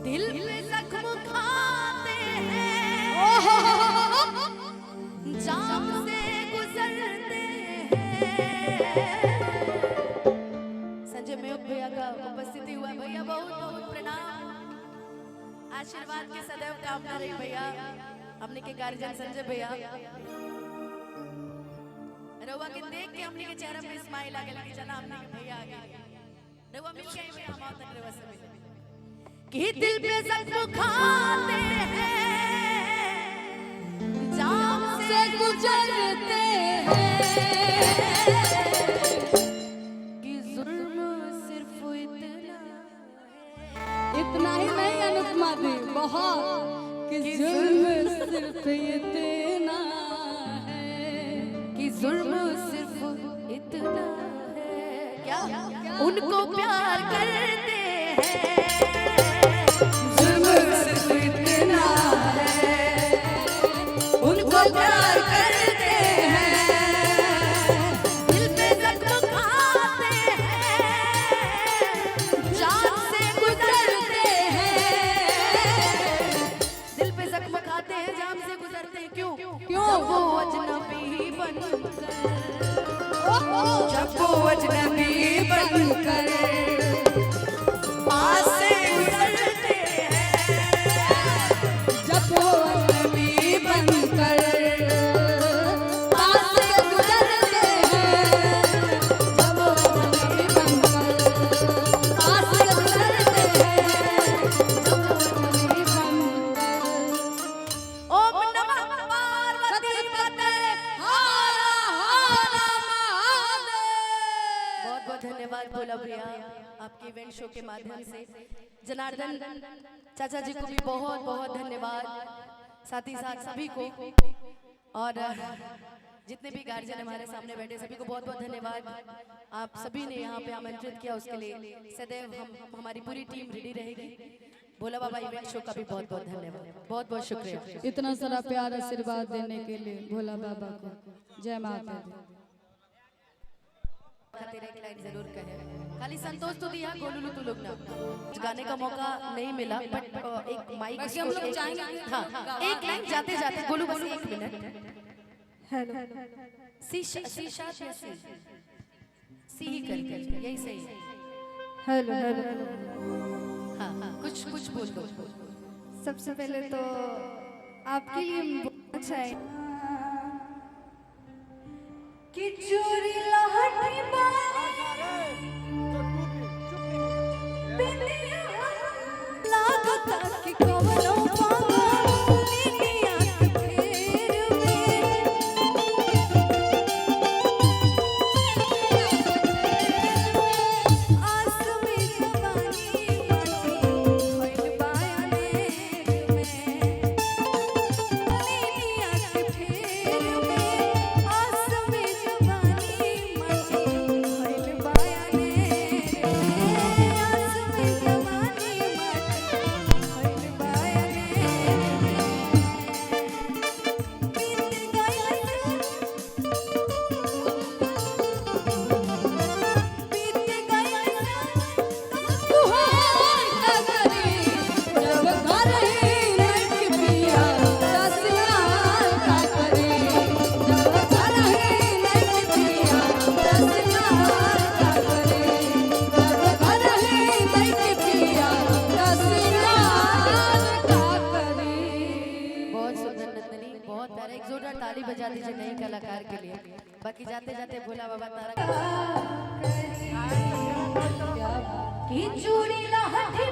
दिल पे जख्म खाते हैं, जाम से गुजरते हैं। संजय मेहक भैया का उपस्थिति हुआ। भैया बहुत बहुत प्रणाम। आशीर्वाद के सदैव कामना रही भैया। हमने के गार्जियन संजय भैया रउआ के देख के हमने के चेहरा पे स्माइल आ गई कि जना हमने के भैया आ गए। रउआ मिल गए भैया हम तक रउआ से कि दिल पे जख्म खाते हैं, जाम से गुजरते हैं, कि जुल्म सिर्फ इतना ही नहीं अनुपमा दी, बहुत कि जुल्म सिर्फ इतना है, कि जुल्म सिर्फ इतना है। क्या उनको प्यार करते हैं, जुल्म सिर्फ इतना है, उनको प्यार करते हैं, दिल पे जख्म खाते हैं, जान से गुजरते हैं, दिल पे जख्म खाते हैं, जान से गुजरते हैं। क्यों जब वो अजनबी बनकर, जब वो अजनबी बनकर पास से गुजरते हैं, जब वो अजनबी बनकर पास से गुजरते हैं, जब वो अजनबी बनकर पास से गुजरते हैं, जब वो अजनबी बनकर। ओम नमः पार्वती पते हर हर महादेव। बहुत बहुत धन्यवाद भोला भैया, आपके इवेंट शो के माध्यम से। जनार्दन चाचा जी को भी बहुत बहुत धन्यवाद, साथ ही साथ सभी को, और जितने भी गार्जियन हमारे सामने बैठे सभी को बहुत बहुत धन्यवाद। आप सभी ने यहाँ पे आमंत्रित किया, उसके लिए सदैव हम हमारी पूरी टीम रेडी रहेगी। भोला बाबा इवेंट शो का भी बहुत बहुत धन्यवाद, बहुत बहुत शुक्रिया। इतना सारा प्यार आशीर्वाद देने के लिए भोला बाबा को जय माता दी। खातिर एक लाइन जरूर कहे, खाली संतोष तो दिया, गोलू तू लोग ना गाने का मौका नहीं मिला, बट एक माइक हम लोग चाहेंगे। हाँ एक लाइन जाते जाते गोलू बस एक मिनट। हेलो शीशा शीशा या सी ही कर यही सही है। Hello hello. हाँ हाँ कुछ कुछ बोल दो। सबसे पहले तो आपके लिए अच्छा है कि चोरी लहटी लागता कि कवनो पावा निनिया के फेर में, आस में जवानी माटी होइल बायानेर में, निनिया के फेर में, आस में जवानी माटी होइल बायानेर में, आस में जवानी माटी होइल बायानेर में। बीत गइल तुहार नगरी, जब घर ही नहीं पिया रसियार का करे, जब घर ही नहीं पिया रसियार का करे, जब घर ही नहीं पिया रसियार का करे। बहुत सुंदर नंदनी, बहुत प्यारा। एक जोरदार ताली बजा दीजिए नए कलाकार के लिए। बाकी जाते जाते भोला बाबा तारा कि चूड़ी लहठी